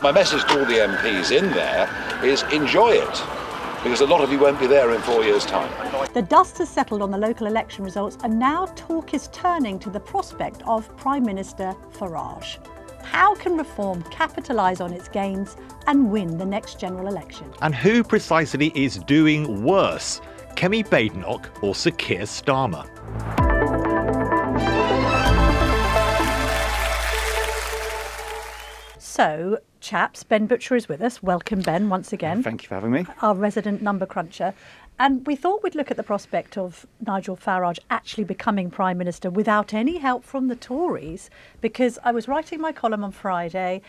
My message to all the MPs in there is enjoy it, because a lot of you won't be there in 4 years' time. The dust has settled on the local election results, and now talk is turning to the prospect of Prime Minister Farage. How can Reform capitalise on its gains and win the next general election? And who precisely is doing worse, Kemi Badenoch or Sir Keir Starmer? So, chaps, Ben Butcher is with us. Welcome, Ben, once again. Thank you for having me. Our resident number cruncher. And we thought we'd look at the prospect of Nigel Farage actually becoming Prime Minister without any help from the Tories, because I was writing my column on Friday,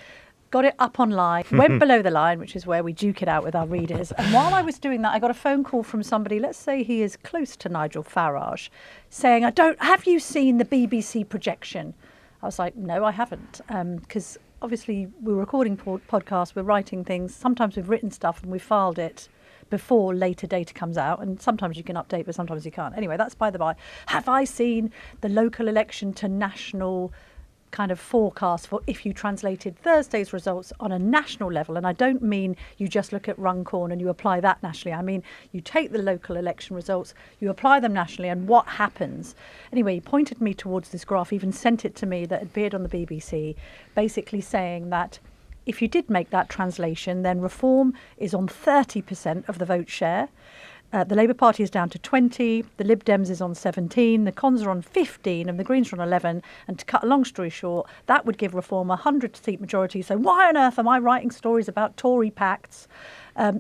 got it up online, went below the line, which is where we duke it out with our readers. And while I was doing that, I got a phone call from somebody, let's say he is close to Nigel Farage, saying, have you seen the BBC projection? I was like, no, I haven't, because obviously we're recording podcasts, we're writing things, sometimes we've written stuff and we've filed it before later data comes out, and sometimes you can update but sometimes you can't. Anyway, that's by the by. Have I seen the local election to national kind of forecast for if you translated Thursday's results on a national level? And I don't mean you just look at Runcorn and you apply that nationally. I mean you take the local election results, you apply them nationally, and what happens? Anyway, he pointed me towards this graph, even sent it to me, that appeared on the BBC, basically saying that if you did make that translation, then Reform is on 30% of the vote share. The Labour Party is down to 20, the Lib Dems is on 17, the Cons are on 15 and the Greens are on 11. And to cut a long story short, that would give Reform a 100-seat majority. So why on earth am I writing stories about Tory pacts?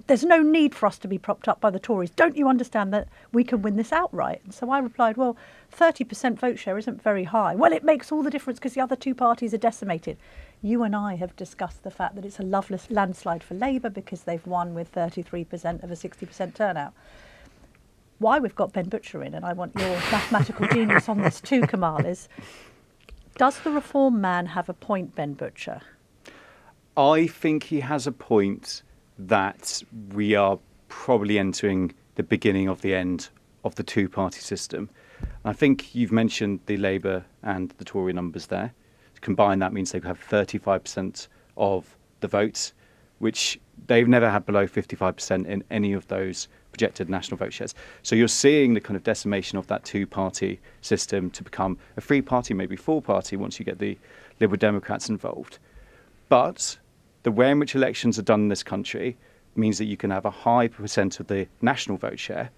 There's no need for us to be propped up by the Tories. Don't you understand that we can win this outright? And so I replied, well, 30% vote share isn't very high. Well, it makes all the difference because the other two parties are decimated. You and I have discussed the fact that it's a loveless landslide for Labour because they've won with 33% of a 60% turnout. Why we've got Ben Butcher in, and I want your mathematical genius on this too, Kamal, is does the Reform man have a point, Ben Butcher? I think he has a point that we are probably entering the beginning of the end of the two-party system. I think you've mentioned the Labour and the Tory numbers there. Combined, that means they have 35% of the votes, which they've never had below 55% in any of those projected national vote shares. So you're seeing the kind of decimation of that two-party system to become a three-party, maybe four-party, once you get the Liberal Democrats involved. But the way in which elections are done in this country means that you can have a high percent of the national vote share,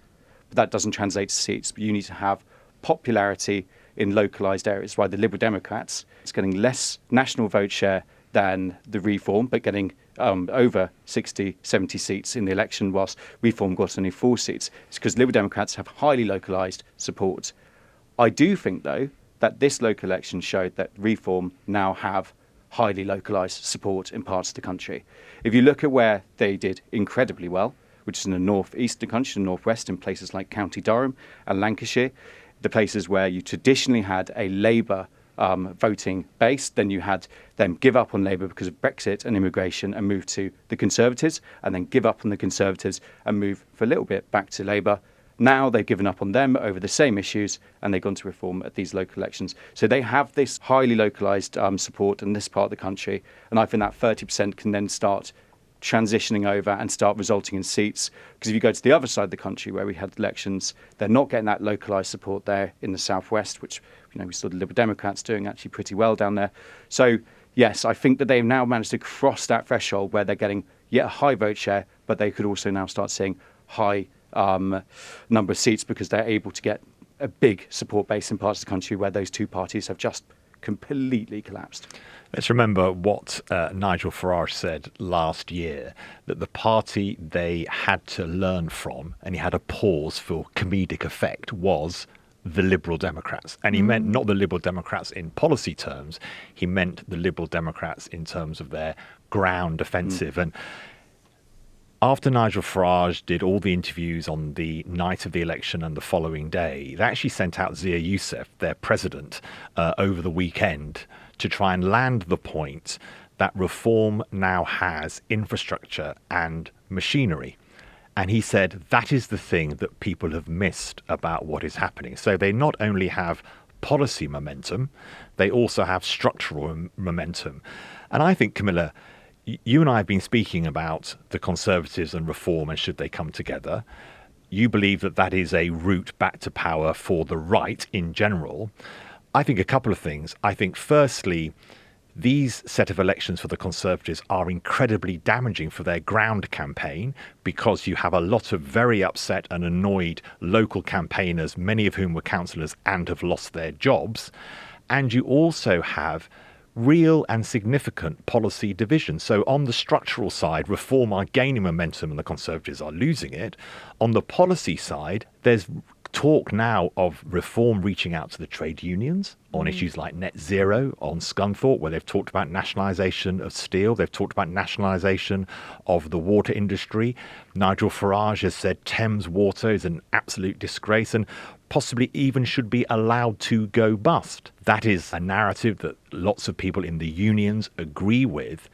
but that doesn't translate to seats. But you need to have popularity in localised areas. Why the Liberal Democrats is getting less national vote share than the Reform, but getting over 60, 70 seats in the election, whilst Reform got only 4 seats. It's because Liberal Democrats have highly localised support. I do think, though, that this local election showed that Reform now have highly localised support in parts of the country. If you look at where they did incredibly well, which is in the north-east of the country, the north-west, in places like County Durham and Lancashire, the places where you traditionally had a Labour voting base, then you had them give up on Labour because of Brexit and immigration and move to the Conservatives, and then give up on the Conservatives and move for a little bit back to Labour. Now they've given up on them over the same issues and they've gone to Reform at these local elections. So they have this highly localised support in this part of the country, and I think that 30% can then start transitioning over and start resulting in seats. Because if you go to the other side of the country where we had elections, they're not getting that localised support there in the southwest, which we saw the Liberal Democrats doing actually pretty well down there. So yes, I think that they've now managed to cross that threshold where they're getting a high vote share, but they could also now start seeing high number of seats because they're able to get a big support base in parts of the country where those two parties have just completely collapsed. Let's remember what Nigel Farage said last year, that the party they had to learn from, and he had a pause for comedic effect, was the Liberal Democrats. And he meant not the Liberal Democrats in policy terms, he meant the Liberal Democrats in terms of their ground offensive. And after Nigel Farage did all the interviews on the night of the election and the following day, they actually sent out Zia Youssef, their president, over the weekend to try and land the point that Reform now has infrastructure and machinery. And he said that is the thing that people have missed about what is happening. So they not only have policy momentum, they also have structural momentum. And I think, Camilla, you and I have been speaking about the Conservatives and Reform and should they come together. You believe that that is a route back to power for the right in general. I think a couple of things. I think firstly, these set of elections for the Conservatives are incredibly damaging for their ground campaign because you have a lot of very upset and annoyed local campaigners, many of whom were councillors and have lost their jobs. And you also have real and significant policy division. So on the structural side, Reform are gaining momentum and the Conservatives are losing it. On the policy side, there's talk now of Reform reaching out to the trade unions on issues like net zero, on Scunthorpe, where they've talked about nationalisation of steel. They've talked about nationalisation of the water industry. Nigel Farage has said Thames Water is an absolute disgrace and possibly even should be allowed to go bust. That is a narrative that lots of people in the unions agree with.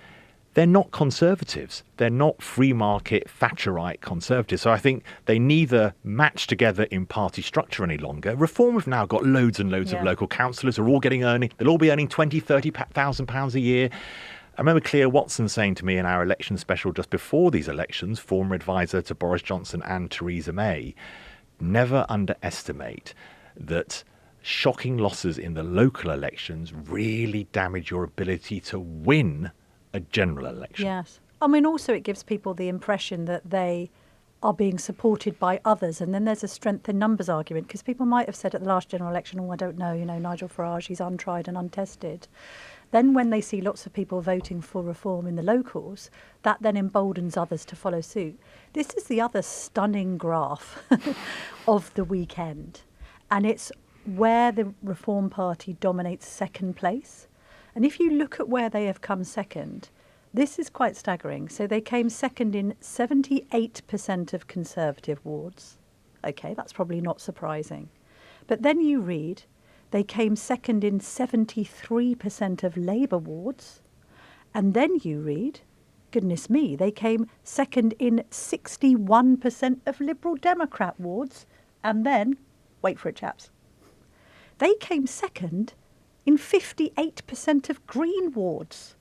They're not Conservatives. They're not free market Thatcherite Conservatives. So I think they neither match together in party structure any longer. Reform have now got loads and loads of local councillors who are all they'll all be earning £20,000-30,000 a year. I remember Cleo Watson saying to me in our election special just before these elections, former advisor to Boris Johnson and Theresa May, never underestimate that shocking losses in the local elections really damage your ability to win a general election. Yes. I mean, also it gives people the impression that they are being supported by others. And then there's a strength in numbers argument, because people might have said at the last general election, oh, I don't know, Nigel Farage, he's untried and untested. Then when they see lots of people voting for Reform in the locals, that then emboldens others to follow suit. This is the other stunning graph of the weekend. And it's where the Reform Party dominates second place. And if you look at where they have come second, this is quite staggering. So they came second in 78% of Conservative wards. OK, that's probably not surprising. But then you read they came second in 73% of Labour wards. And then you read, goodness me, they came second in 61% of Liberal Democrat wards. And then, wait for it, chaps, they came second in 58% of Green wards.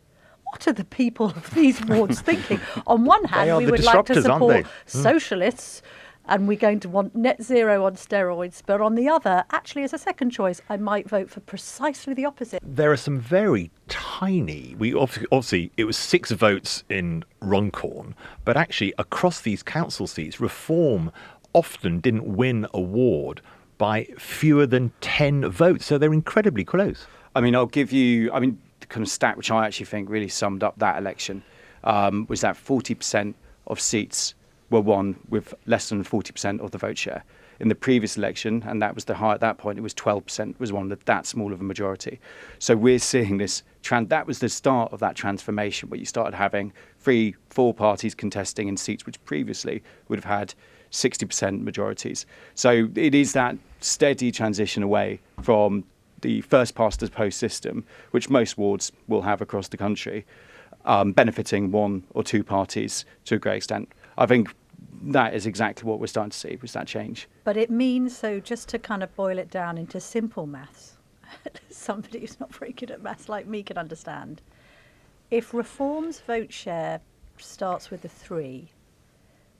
What are the people of these wards thinking? On one hand, we would like to support socialists and we're going to want net zero on steroids. But on the other, actually, as a second choice, I might vote for precisely the opposite. There are some very tiny, obviously it was 6 votes in Runcorn, but actually across these council seats, Reform often didn't win a ward by fewer than 10 votes. So they're incredibly close. I mean, I'll give you, the kind of stat which I actually think really summed up that election was that 40% of seats were won with less than 40% of the vote share. In the previous election, and that was the high at that point, it was 12% was won with that small of a majority. So we're seeing this trend. That was the start of that transformation where you started having 3-4 parties contesting in seats which previously would have had 60% majorities. So it is that steady transition away from the first past the post system, which most wards will have across the country, benefiting 1 or 2 parties to a great extent. I think that is exactly what we're starting to see, was that change. But it means, so just to kind of boil it down into simple maths, somebody who's not very good at maths like me can understand. If Reform's vote share starts with a 3,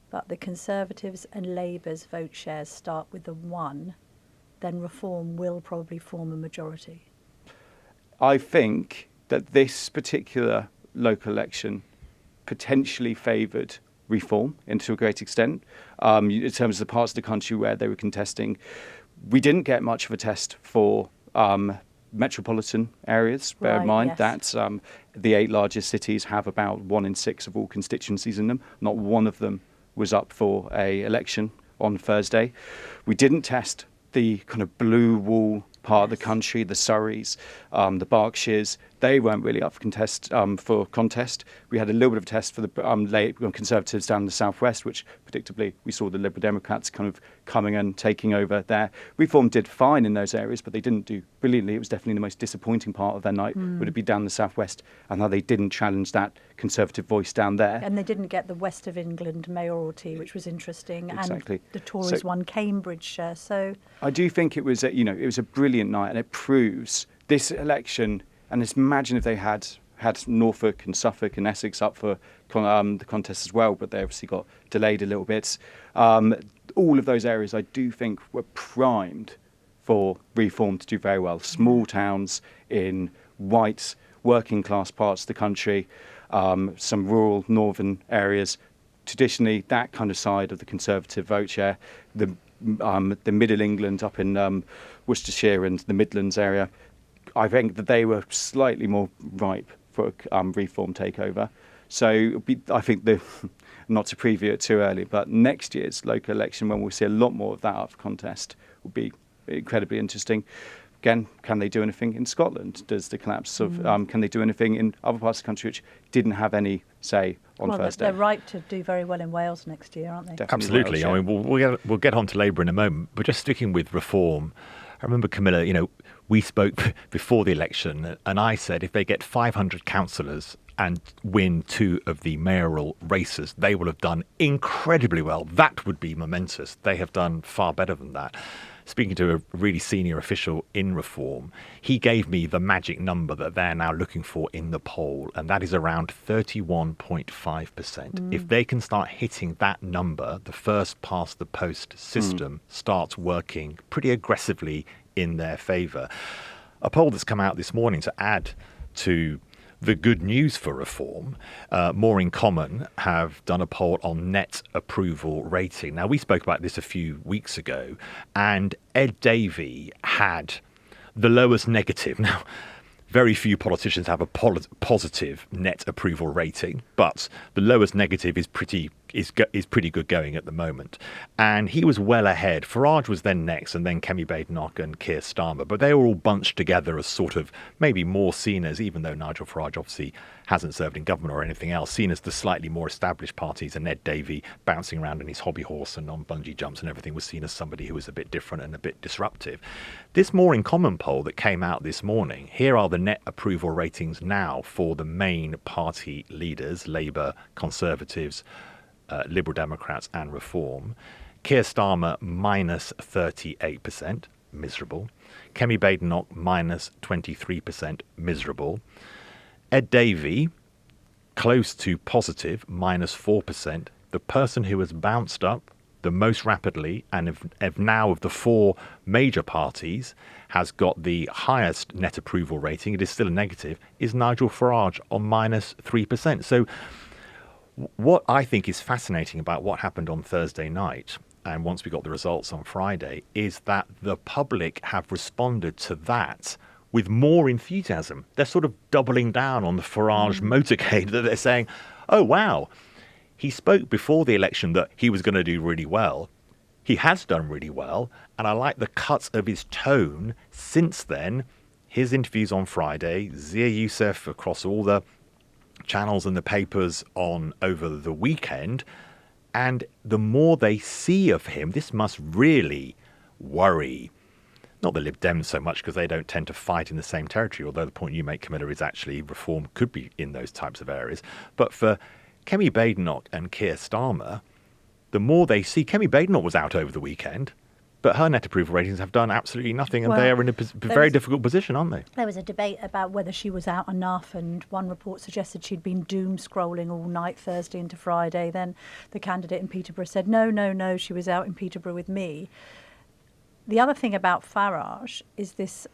but the Conservatives and Labour's vote shares start with a 1, then Reform will probably form a majority. I think that this particular local election potentially favoured Reform to a great extent. In terms of the parts of the country where they were contesting, we didn't get much of a test for metropolitan areas. Bear in mind that the 8 largest cities have about 1 in 6 of all constituencies in them. Not one of them was up for a election on Thursday. We didn't test the kind of blue wall part of the country, the Surreys, the Berkshires. They weren't really up for contest. We had a little bit of a test for the Conservatives down in the southwest, which predictably we saw the Liberal Democrats kind of coming and taking over there. Reform did fine in those areas, but they didn't do brilliantly. It was definitely the most disappointing part of their night, would it be down the southwest, and how they didn't challenge that Conservative voice down there. And they didn't get the West of England mayoralty, which was interesting. Exactly. And the Tories won Cambridgeshire. So I do think it was, it was a brilliant night, and it proves this election. And just imagine if they had had Norfolk and Suffolk and Essex up for the contest as well, but they obviously got delayed a little bit. All of those areas I do think were primed for reform to do very well. Small towns in white working class parts of the country, some rural northern areas. Traditionally, that kind of side of the Conservative vote share, the Middle England up in Worcestershire and the Midlands area, I think that they were slightly more ripe for a reform takeover. So I think not to preview it too early, but next year's local election, when we'll see a lot more of that up for contest, will be incredibly interesting. Again, can they do anything in Scotland? Does the collapse of can they do anything in other parts of the country which didn't have any say on Thursday? They're ripe to do very well in Wales next year, aren't they? Definitely Absolutely. Wales, yeah. I mean, we'll get on to Labour in a moment, but just sticking with reform, I remember, Camilla, we spoke before the election, and I said if they get 500 councillors and win 2 of the mayoral races, they will have done incredibly well. That would be momentous. They have done far better than that. Speaking to a really senior official in reform, he gave me the magic number that they're now looking for in the poll, and that is around 31.5%. If they can start hitting that number, the first past the post system starts working pretty aggressively in their favour. A poll that's come out this morning to add to the good news for reform, More in Common have done a poll on net approval rating. Now, we spoke about this a few weeks ago, and Ed Davey had the lowest negative. Now, very few politicians have a positive net approval rating, but the lowest negative is pretty good going at the moment. And he was well ahead. Farage was then next, and then Kemi Badenoch and Keir Starmer. But they were all bunched together as sort of maybe more seen as, even though Nigel Farage obviously hasn't served in government or anything else, seen as the slightly more established parties, and Ed Davey bouncing around in his hobby horse and on bungee jumps and everything was seen as somebody who was a bit different and a bit disruptive. This More in Common poll that came out this morning, here are the net approval ratings now for the main party leaders, Labour, Conservatives, Liberal Democrats and Reform. Keir Starmer minus 38%, miserable. Kemi Badenoch minus 23%, miserable. Ed Davey, close to positive, minus 4%. The person who has bounced up the most rapidly and of now of the 4 major parties has got the highest net approval rating, it is still a negative, is Nigel Farage on minus 3%. So what I think is fascinating about what happened on Thursday night, and once we got the results on Friday, is that the public have responded to that with more enthusiasm. They're sort of doubling down on the Farage motorcade, that they're saying, oh, wow, he spoke before the election that he was going to do really well. He has done really well, and I like the cuts of his tone since then. His interviews on Friday, Zia Youssef across all the channels and the papers on over the weekend, and the more they see of him, this must really worry not the Lib Dems so much, because they don't tend to fight in the same territory, although the point you make, Camilla, is actually reform could be in those types of areas. But for Kemi Badenoch and Keir Starmer, the more they see, Kemi Badenoch was out over the weekend, but her net approval ratings have done absolutely nothing, and they are in a very difficult position, aren't they? There was a debate about whether she was out enough, and one report suggested she'd been doom scrolling all night Thursday into Friday. Then the candidate in Peterborough said, no, she was out in Peterborough with me. The other thing about Farage is this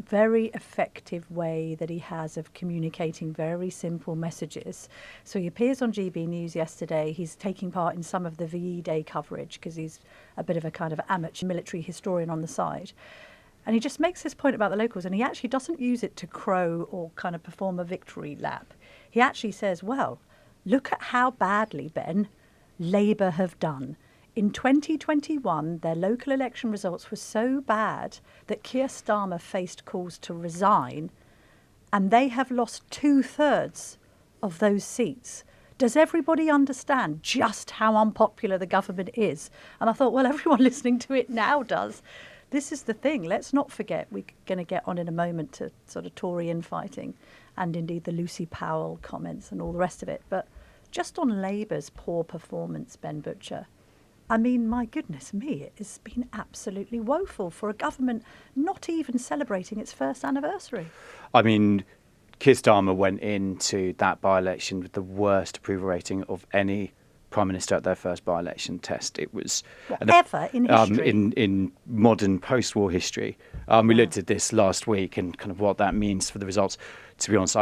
very effective way that he has of communicating very simple messages. So he appears on GB News yesterday. He's taking part in some of the VE Day coverage because he's a bit of a kind of amateur military historian on the side. And he just makes this point about the locals, and he actually doesn't use it to crow or kind of perform a victory lap. He actually says, well, look at how badly, Ben, Labour have done. In 2021, their local election results were so bad that Keir Starmer faced calls to resign, and they have lost 2/3 of those seats. Does everybody understand just how unpopular the government is? And I thought, well, everyone listening to it now does. This is the thing. Let's not forget, we're going to get on in a moment to sort of Tory infighting and indeed the Lucy Powell comments and all the rest of it. But just on Labour's poor performance, Ben Butcher, I mean, my goodness me, it has been absolutely woeful for a government not even celebrating its first anniversary. I mean, Keir Starmer went into that by-election with the worst approval rating of any Prime Minister at their first by-election test. It was ever in history. In modern post-war history. We looked at this last week and kind of what that means for the results. To be honest,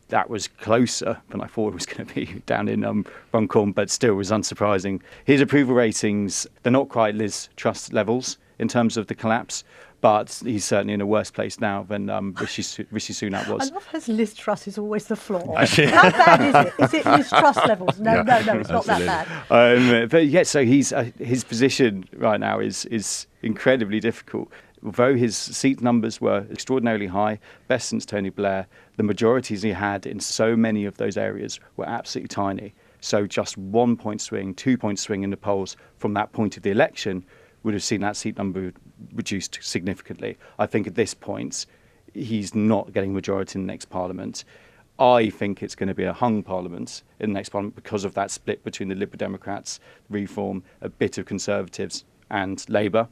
that was closer than I thought it was going to be down in Runcorn, but still was unsurprising. His approval ratings, they're not quite Liz Truss levels in terms of the collapse, but he's certainly in a worse place now than Rishi Sunak was. I love how Liz Truss is always the flaw. How bad is it? Is it Liz Truss levels? No, it's not that bad. But yeah, so his position right now is incredibly difficult. Although his seat numbers were extraordinarily high, best since Tony Blair, the majorities he had in so many of those areas were absolutely tiny. So just 1 point swing, 2 point swing in the polls from that point of the election would have seen that seat number reduced significantly. I think at this point, he's not getting majority in the next parliament. I think it's going to be a hung parliament in the next parliament because of that split between the Liberal Democrats, Reform, a bit of Conservatives and Labour.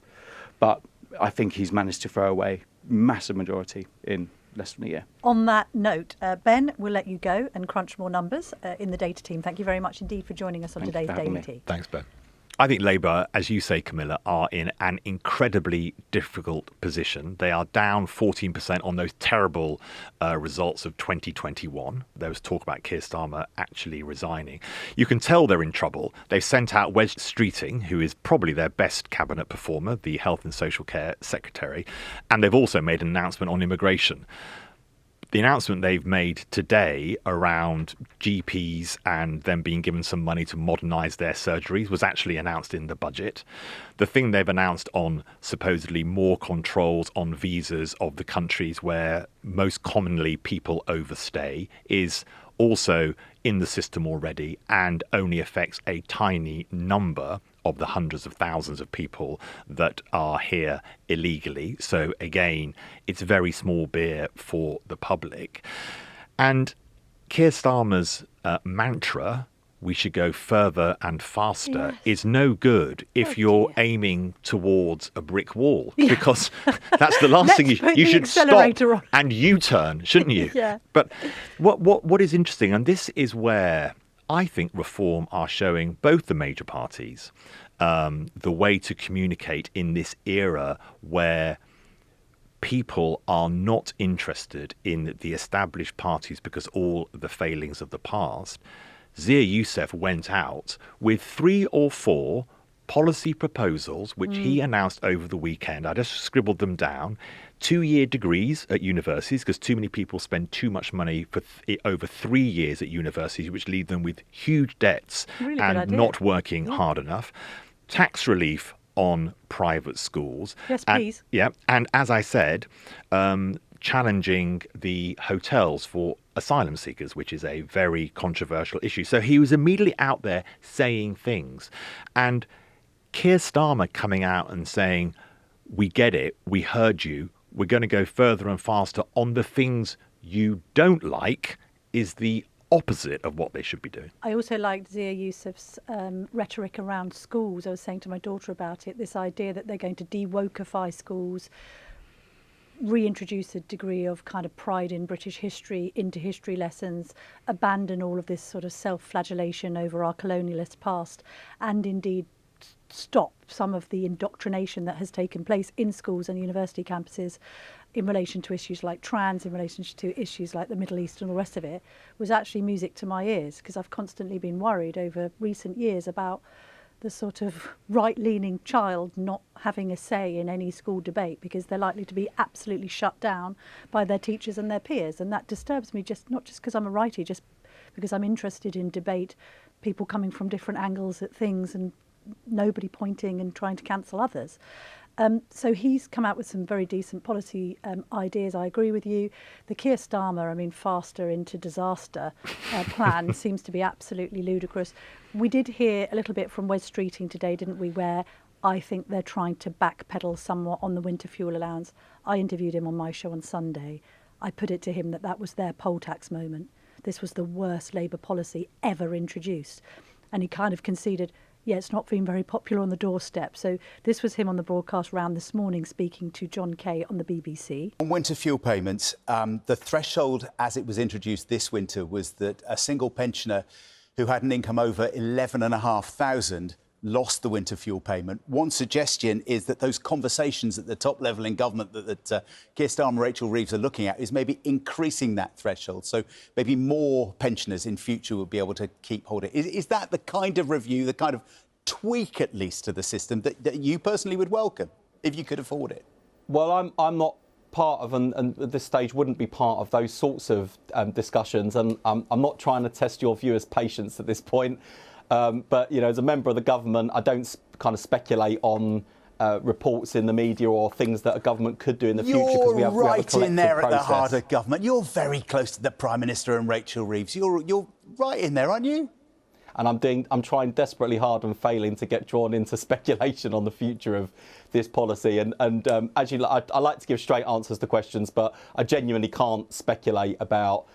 But I think he's managed to throw away massive majority in less than a year. On that note, Ben, we'll let you go and crunch more numbers in the data team. Thank you very much indeed for joining us on today's Daily Tea. Thanks, Ben. I think Labour, as you say, Camilla, are in an incredibly difficult position. They are down 14% on those terrible results of 2021. There was talk about Keir Starmer actually resigning. You can tell they're in trouble. They've sent out Wes Streeting, who is probably their best cabinet performer, the Health and Social Care Secretary, and they've also made an announcement on immigration. The announcement they've made today around GPs and them being given some money to modernise their surgeries was actually announced in the budget. The thing they've announced on supposedly more controls on visas of the countries where most commonly people overstay is also in the system already and only affects a tiny number of the hundreds of thousands of people that are here illegally. So again, it's very small beer for the public. And Keir Starmer's mantra, we should go further and faster, is no good if you're aiming towards a brick wall, because that's the last thing you should stop and U-turn, shouldn't you? Yeah. But what is interesting, and this is where I think Reform are showing both the major parties the way to communicate in this era where people are not interested in the established parties because all the failings of the past. Zia Youssef went out with 3 or 4 policy proposals, which he announced over the weekend. I just scribbled them down. 2-year degrees at universities, because too many people spend too much money for over 3 years at universities, which leave them with huge debts and not working hard enough. Tax relief on private schools. Yes, please. And as I said, challenging the hotels for asylum seekers, which is a very controversial issue. So he was immediately out there saying things. And Keir Starmer coming out and saying, we get it, we heard you, we're going to go further and faster on the things you don't like, is the opposite of what they should be doing. I also liked Zia Youssef's rhetoric around schools. I was saying to my daughter about it, this idea that they're going to de-wokeify schools, reintroduce a degree of kind of pride in British history into history lessons, abandon all of this sort of self-flagellation over our colonialist past, and indeed stop some of the indoctrination that has taken place in schools and university campuses in relation to issues like trans, in relation to issues like the Middle East and all the rest of it, was actually music to my ears, because I've constantly been worried over recent years about the sort of right-leaning child not having a say in any school debate, because they're likely to be absolutely shut down by their teachers and their peers. And that disturbs me, not just because I'm a righty, just because I'm interested in debate, people coming from different angles at things and nobody pointing and trying to cancel others. So he's come out with some very decent policy ideas. I agree with you. The Keir Starmer, faster into disaster plan seems to be absolutely ludicrous. We did hear a little bit from Wes Streeting today, didn't we, where I think they're trying to backpedal somewhat on the winter fuel allowance. I interviewed him on my show on Sunday. I put it to him that was their poll tax moment. This was the worst Labour policy ever introduced. And he kind of conceded, Yeah, it's not been very popular on the doorstep. So this was him on the broadcast round this morning speaking to John Kay on the BBC. On winter fuel payments, the threshold as it was introduced this winter was that a single pensioner who had an income over 11,500 lost the winter fuel payment. One suggestion is that those conversations at the top level in government that Keir Starmer and Rachel Reeves are looking at is maybe increasing that threshold. So maybe more pensioners in future will be able to keep hold of it. Is that the kind of review, the kind of tweak at least to the system that you personally would welcome if you could afford it? Well, I'm not part of, and at this stage wouldn't be part of those sorts of discussions. And I'm not trying to test your viewers' patience at this point. But, you know, as a member of the government, I don't kind of speculate on reports in the media or things that a government could do in the future, because we have a collective in there process. at the heart of government. You're very close to the Prime Minister and Rachel Reeves. You're right in there, aren't you? And I'm trying desperately hard and failing to get drawn into speculation on the future of this policy. And actually, I like to give straight answers to questions, but I genuinely can't speculate about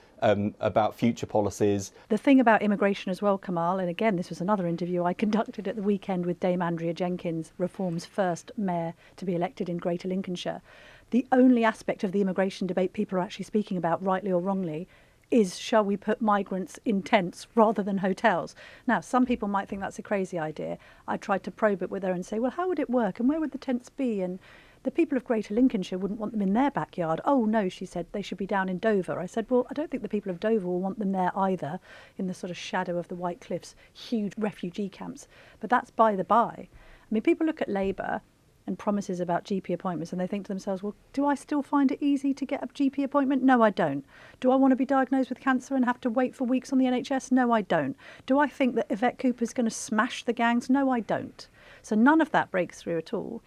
future policies. The thing about immigration as well, Kamal, and again, this was another interview I conducted at the weekend with Dame Andrea Jenkins, Reform's first mayor to be elected in Greater Lincolnshire. The only aspect of the immigration debate people are actually speaking about, rightly or wrongly, is shall we put migrants in tents rather than hotels? Now, some people might think that's a crazy idea. I tried to probe it with her and say, well, how would it work and where would the tents be? And the people of Greater Lincolnshire wouldn't want them in their backyard. Oh, no, she said, they should be down in Dover. I said, well, I don't think the people of Dover will want them there either, in the sort of shadow of the White Cliffs, huge refugee camps. But that's by the by. I mean, people look at Labour and promises about GP appointments and they think to themselves, well, do I still find it easy to get a GP appointment? No, I don't. Do I want to be diagnosed with cancer and have to wait for weeks on the NHS? No, I don't. Do I think that Yvette Cooper's going to smash the gangs? No, I don't. So none of that breaks through at all.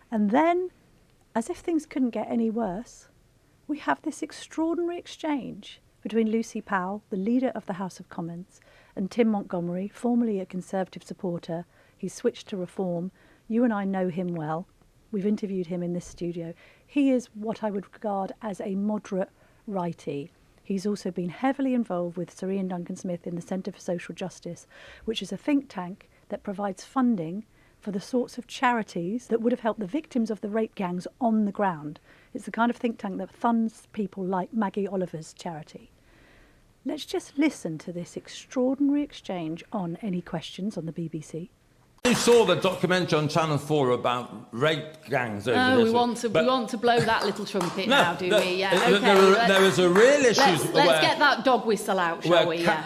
And then, as if things couldn't get any worse, we have this extraordinary exchange between Lucy Powell, the leader of the House of Commons, and Tim Montgomery, formerly a Conservative supporter. He's switched to Reform. You and I know him well. We've interviewed him in this studio. He is what I would regard as a moderate righty. He's also been heavily involved with Sir Ian Duncan-Smith in the Centre for Social Justice, which is a think tank that provides funding for the sorts of charities that would have helped the victims of the rape gangs on the ground. It's the kind of think tank that funds people like Maggie Oliver's charity. Let's just listen to this extraordinary exchange on Any Questions on the BBC. You saw the documentary on Channel 4 about rape gangs over No, this we want to blow that little trumpet now, do we? Yeah, okay. There was a real issue. Let's get that dog whistle out, shall we? Okay,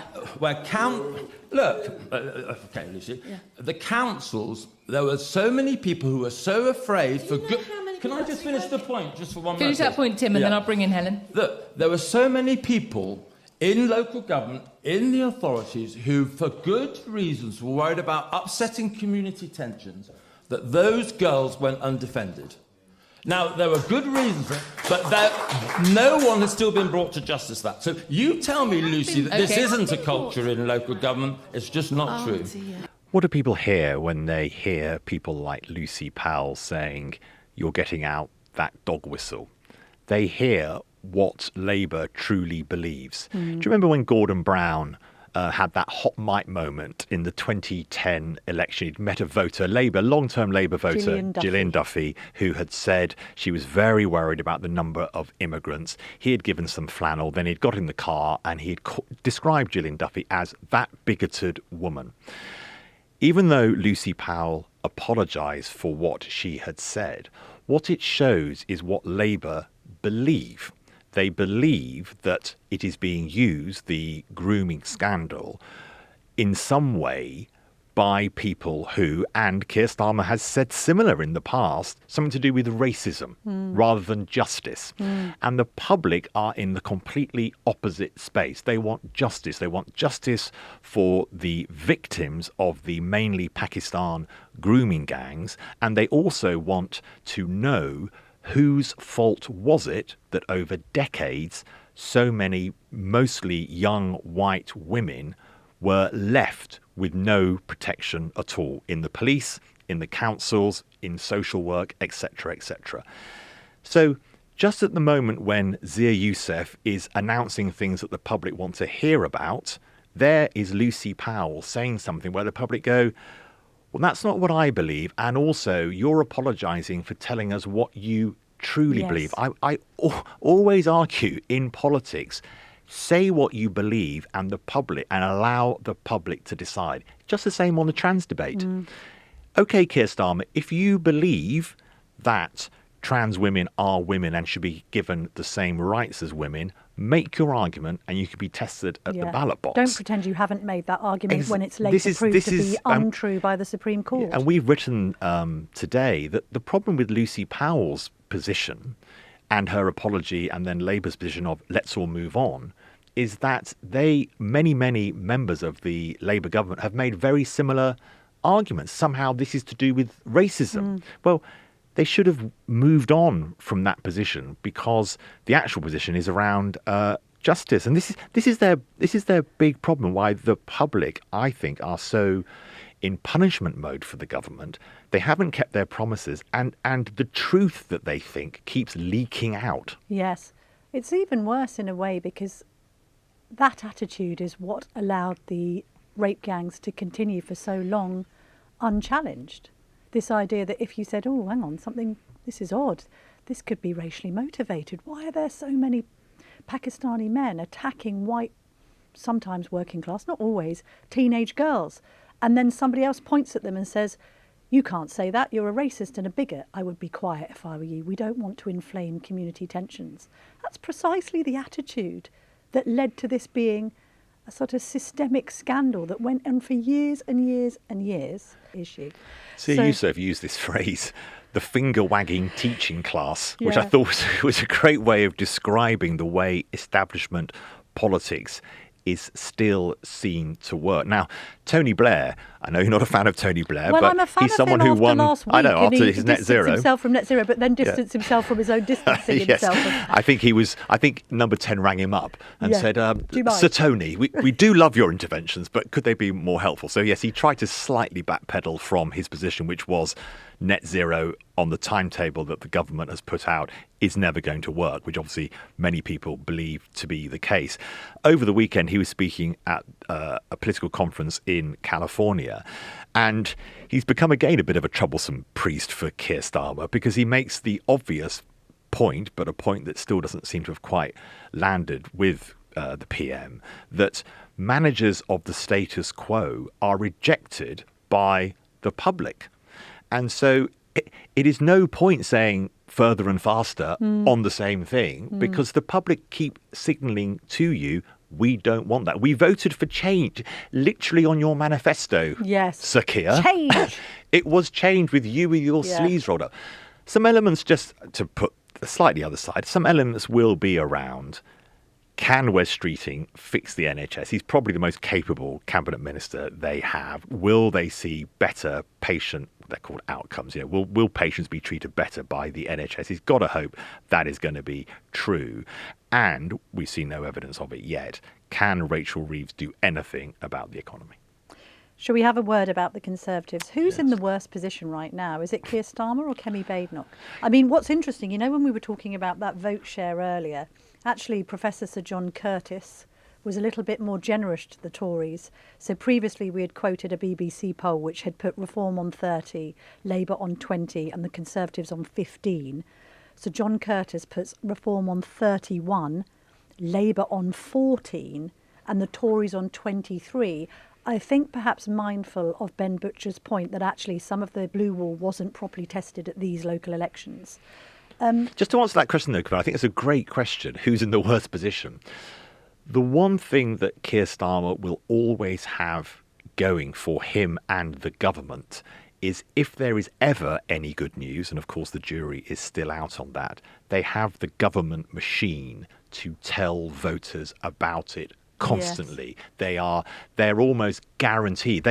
Lucy. Yeah. The councils, there were so many people who were so afraid for good. Can I just finish the point, just for 1 minute? Finish that point, Tim, and then I'll bring in Helen. Look, there were so many people in local government, in the authorities, who, for good reasons, were worried about upsetting community tensions, that those girls went undefended. Now, there were good reasons, but no one has still been brought to justice for that. So you tell me, Lucy, that this isn't a culture in local government. It's just not true. Dear. What do people hear when they hear people like Lucy Powell saying, you're getting out that dog whistle? They hear what Labour truly believes. Do you remember when Gordon Brown had that hot mic moment in the 2010 election? He'd met a voter, long-term Labour voter, Gillian Duffy, who had said she was very worried about the number of immigrants. He had given some flannel, then he'd got in the car and he'd described Gillian Duffy as that bigoted woman. Even though Lucy Powell apologised for what she had said, what it shows is what Labour believe. They believe that it is being used, the grooming scandal, in some way by people who, and Keir Starmer has said similar in the past, something to do with racism rather than justice. And the public are in the completely opposite space. They want justice. They want justice for the victims of the mainly Pakistan grooming gangs. And they also want to know whose fault was it that over decades so many mostly young white women were left with no protection at all in the police, in the councils, in social work, etc., etc. So just at the moment when Zia Youssef is announcing things that the public want to hear about, there is Lucy Powell saying something where the public go, Well, that's not what I believe. And also, you're apologising for telling us what you truly believe. I always argue in politics, say what you believe and allow the public to decide. Just the same on the trans debate. OK, Keir Starmer, if you believe that trans women are women and should be given the same rights as women, make your argument and you can be tested at the ballot box. Don't pretend you haven't made that argument when it's later proved to be untrue by the Supreme Court. And we've written today that the problem with Lucy Powell's position and her apology and then Labour's position of let's all move on is that many members of the Labour government have made very similar arguments. Somehow this is to do with racism. Well, they should have moved on from that position because the actual position is around justice. And this is their big problem, why the public, I think, are so in punishment mode for the government. They haven't kept their promises and the truth that they think keeps leaking out. Yes. It's even worse in a way because that attitude is what allowed the rape gangs to continue for so long unchallenged. This idea that if you said, oh, hang on, this is odd, this could be racially motivated. Why are there so many Pakistani men attacking white, sometimes working class, not always, teenage girls? And then somebody else points at them and says, you can't say that, you're a racist and a bigot. I would be quiet if I were you. We don't want to inflame community tensions. That's precisely the attitude that led to this being a sort of systemic scandal that went on for years and years and years. Issue. So Yusuf used this phrase, the finger-wagging teaching class, which I thought was a great way of describing the way establishment politics is still seen to work. Now, Tony Blair, I know you're not a fan of Tony Blair, well, but he's someone who won, I know, after his net zero. Himself from net zero, but then distanced himself from his own distancing himself. I think number 10 rang him up and said, Sir Tony, we do love your interventions, but could they be more helpful? So yes, he tried to slightly backpedal from his position, which was net zero on the timetable that the government has put out is never going to work, which obviously many people believe to be the case. Over the weekend, he was speaking at a political conference in California, and he's become again a bit of a troublesome priest for Keir Starmer because he makes the obvious point, but a point that still doesn't seem to have quite landed with the PM, that managers of the status quo are rejected by the public. And so it is no point saying further and faster on the same thing because the public keep signalling to you, we don't want that. We voted for change, literally on your manifesto, Sir Keir. Change. It was change with your sleeves rolled up. Some elements, just to put slightly other side, some elements will be around. Can Wes Streeting fix the NHS? He's probably the most capable cabinet minister they have. Will they see better patient, they're called outcomes, will patients be treated better by the NHS? He's got to hope that is going to be true. And we see no evidence of it yet. Can Rachel Reeves do anything about the economy? Shall we have a word about the Conservatives? Who's in the worst position right now? Is it Keir Starmer or Kemi Badenoch? I mean, what's interesting, when we were talking about that vote share earlier, actually, Professor Sir John Curtis was a little bit more generous to the Tories. So previously we had quoted a BBC poll which had put Reform on 30, Labour on 20 and the Conservatives on 15. So John Curtis puts Reform on 31, Labour on 14 and the Tories on 23. I think perhaps mindful of Ben Butcher's point that actually some of the blue wall wasn't properly tested at these local elections. Just to answer that question, though, I think it's a great question. Who's in the worst position? The one thing that Keir Starmer will always have going for him and the government is if there is ever any good news, and of course the jury is still out on that, they have the government machine to tell voters about it constantly. Yes. They're almost guaranteed.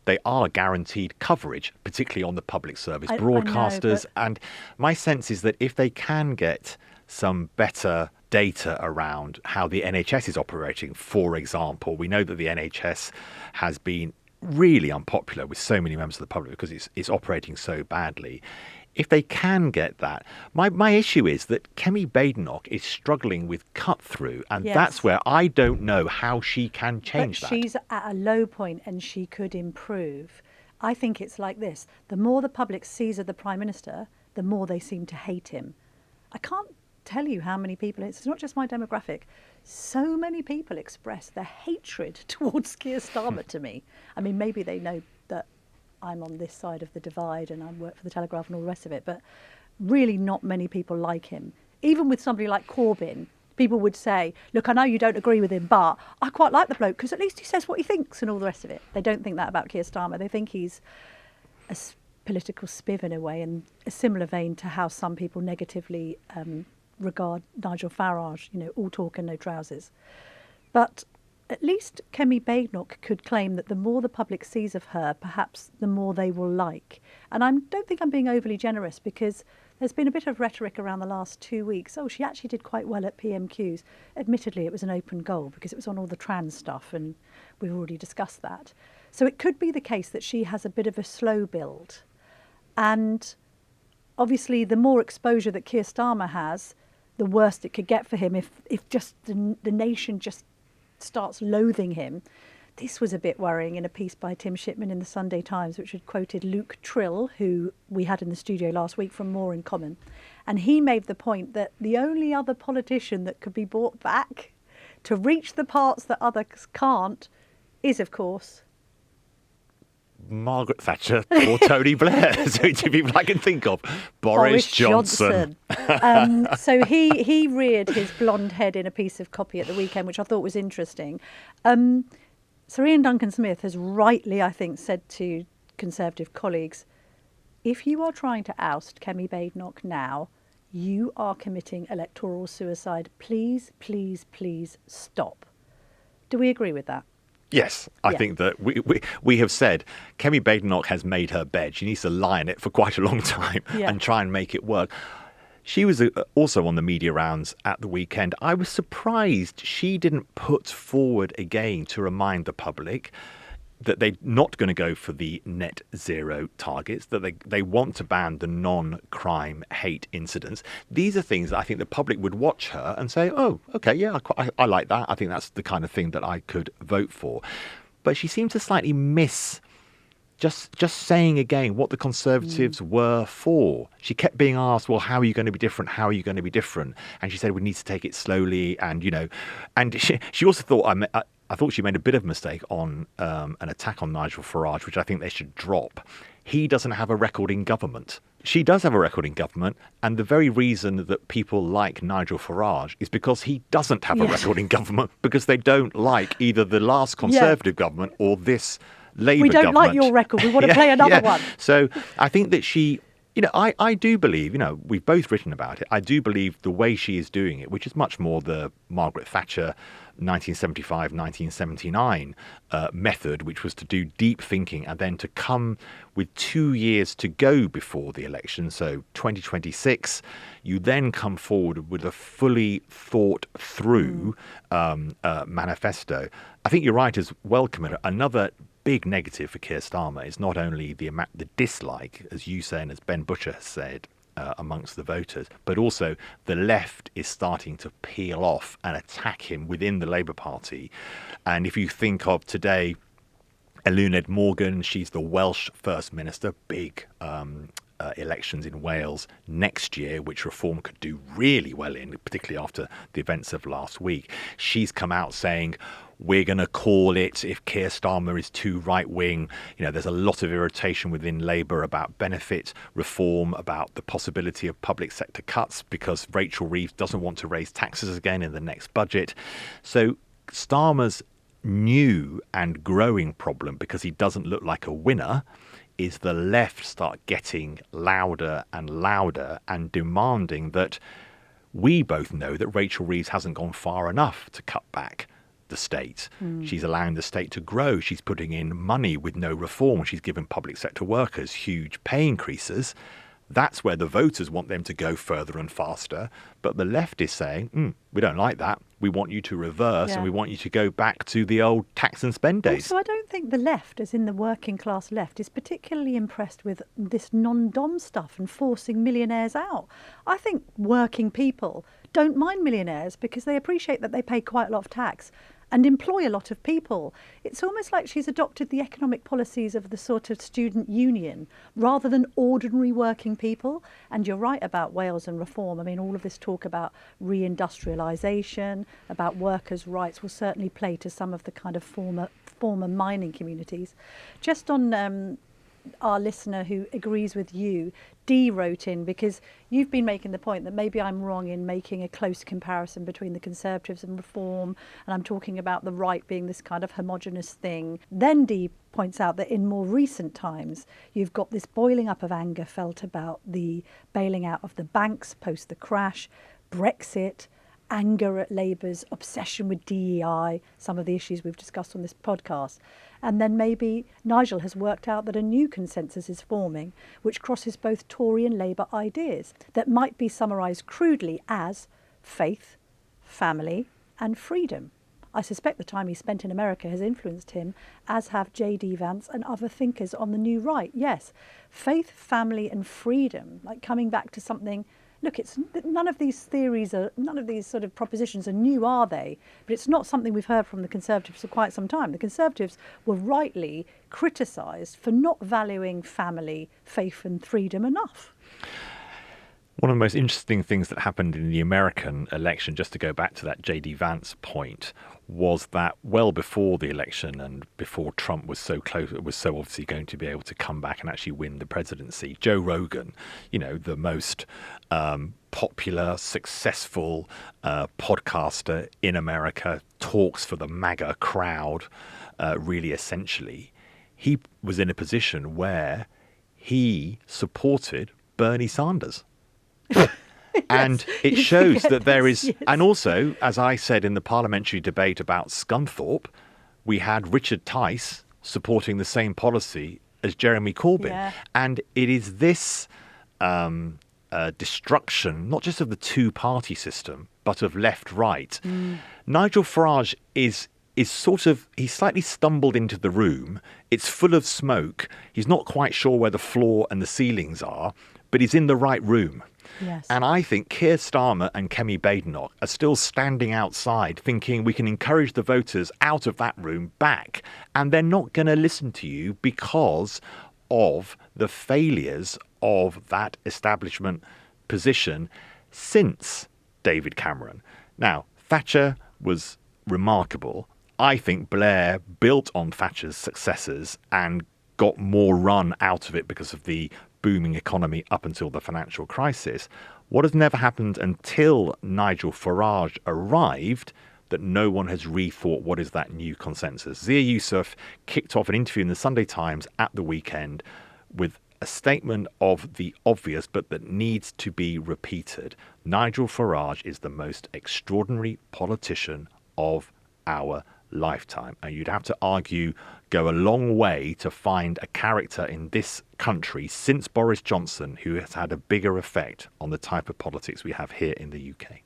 They are guaranteed coverage, particularly on the public service broadcasters. And my sense is that if they can get some better data around how the NHS is operating, for example, we know that the NHS has been really unpopular with so many members of the public because it's operating so badly. If they can get that, my issue is that Kemi Badenoch is struggling with cut-through, and that's where I don't know how she can change that. She's at a low point and she could improve. I think it's like this. The more the public sees of the Prime Minister, the more they seem to hate him. I can't tell you how many people, it's not just my demographic, so many people express their hatred towards Keir Starmer to me. I mean, maybe they know that I'm on this side of the divide and I work for the Telegraph and all the rest of it, but really not many people like him. Even with somebody like Corbyn, people would say, look, I know you don't agree with him, but I quite like the bloke because at least he says what he thinks and all the rest of it. They don't think that about Keir Starmer. They think he's a political spiv in a way, in a similar vein to how some people negatively regard Nigel Farage, all talk and no trousers. But at least Kemi Badenoch could claim that the more the public sees of her, perhaps the more they will like. And I don't think I'm being overly generous, because there's been a bit of rhetoric around the last 2 weeks. Oh, she actually did quite well at PMQs. Admittedly, it was an open goal because it was on all the trans stuff, and we've already discussed that. So it could be the case that she has a bit of a slow build. And obviously, the more exposure that Keir Starmer has, the worse it could get for him if just the nation just starts loathing him. This was a bit worrying in a piece by Tim Shipman in the Sunday Times, which had quoted Luke Trill, who we had in the studio last week from More in Common. And he made the point that the only other politician that could be brought back to reach the parts that others can't is, of course, Margaret Thatcher or Tony Blair. So two people I can think of. Boris Johnson. So he reared his blonde head in a piece of copy at the weekend, which I thought was interesting. Sir Ian Duncan-Smith has rightly, I think, said to Conservative colleagues, if you are trying to oust Kemi Badenoch now, you are committing electoral suicide. Please, please, please stop. Do we agree with that? Yes, I think that we have said Kemi Badenoch has made her bed. She needs to lie in it for quite a long time and try and make it work. She was also on the media rounds at the weekend. I was surprised she didn't put forward again to remind the public that they're not going to go for the net zero targets, that they want to ban the non-crime hate incidents. These are things that I think the public would watch her and say, oh, OK, yeah, I like that. I think that's the kind of thing that I could vote for. But she seemed to slightly miss just saying again what the Conservatives were for. She kept being asked, well, how are you going to be different? How are you going to be different? And she said, we need to take it slowly. And, and she also thought, I thought she made a bit of a mistake on an attack on Nigel Farage, which I think they should drop. He doesn't have a record in government. She does have a record in government. And the very reason that people like Nigel Farage is because he doesn't have a record in government, because they don't like either the last Conservative government or this Labour government. We don't like your record. We want to play another one. So I think that she... I do believe, we've both written about it. I do believe the way she is doing it, which is much more the Margaret Thatcher 1975, 1979 method, which was to do deep thinking and then to come with 2 years to go before the election. So 2026, you then come forward with a fully thought through manifesto. I think you're right as well, Camilla. Another big negative for Keir Starmer is not only the dislike, as you say and as Ben Butcher has said, amongst the voters, but also the left is starting to peel off and attack him within the Labour Party. And if you think of today, Eluned Morgan, she's the Welsh First Minister, big elections in Wales next year, which Reform could do really well in, particularly after the events of last week. She's come out saying, we're going to call it if Keir Starmer is too right-wing. There's a lot of irritation within Labour about benefit reform, about the possibility of public sector cuts, because Rachel Reeves doesn't want to raise taxes again in the next budget. So Starmer's new and growing problem, because he doesn't look like a winner, is the left start getting louder and louder and demanding that we both know that Rachel Reeves hasn't gone far enough to cut back the state. She's allowing the state to grow. She's putting in money with no reform. She's given public sector workers huge pay increases. That's where the voters want them to go further and faster. But the left is saying, we don't like that. We want you to reverse and we want you to go back to the old tax and spend days. Also, I don't think the left, as in the working class left, is particularly impressed with this non-dom stuff and forcing millionaires out. I think working people don't mind millionaires because they appreciate that they pay quite a lot of tax. and employ a lot of people. It's almost like she's adopted the economic policies of the sort of student union rather than ordinary working people. And you're right about Wales and reform. I mean, all of this talk about reindustrialisation, about workers' rights will certainly play to some of the kind of former mining communities. Just on our listener who agrees with you, Dee wrote in, because you've been making the point that maybe I'm wrong in making a close comparison between the Conservatives and Reform, and I'm talking about the right being this kind of homogenous thing. Then Dee points out that in more recent times, you've got this boiling up of anger felt about the bailing out of the banks post the crash, Brexit, anger at Labour's obsession with DEI, some of the issues we've discussed on this podcast. And then maybe Nigel has worked out that a new consensus is forming, which crosses both Tory and Labour ideas that might be summarised crudely as faith, family and freedom. I suspect the time he spent in America has influenced him, as have J.D. Vance and other thinkers on the new right. Yes, faith, family and freedom, like coming back to something. Look, none of these sort of propositions are new, are they? But it's not something we've heard from the Conservatives for quite some time. The Conservatives were rightly criticised for not valuing family, faith and freedom enough. One of the most interesting things that happened in the American election, just to go back to that J.D. Vance point, was that well before the election and before Trump was so close, was so obviously going to be able to come back and actually win the presidency, Joe Rogan, the most popular, successful podcaster in America, talks for the MAGA crowd, really essentially. He was in a position where he supported Bernie Sanders. And it shows that there is, and also, as I said in the parliamentary debate about Scunthorpe, we had Richard Tice supporting the same policy as Jeremy Corbyn. Yeah. And it is this destruction, not just of the two-party system, but of left-right. Nigel Farage is he slightly stumbled into the room. It's full of smoke. He's not quite sure where the floor and the ceilings are, but he's in the right room. Yes. And I think Keir Starmer and Kemi Badenoch are still standing outside thinking we can encourage the voters out of that room back. And they're not going to listen to you because of the failures of that establishment position since David Cameron. Now, Thatcher was remarkable. I think Blair built on Thatcher's successes and got more run out of it because of the booming economy up until the financial crisis. What has never happened until Nigel Farage arrived, that no one has rethought what is that new consensus. Zia Yusuf kicked off an interview in the Sunday Times at the weekend with a statement of the obvious but that needs to be repeated. Nigel Farage is the most extraordinary politician of our lifetime. And you'd have to argue, go a long way to find a character in this country since Boris Johnson who has had a bigger effect on the type of politics we have here in the UK.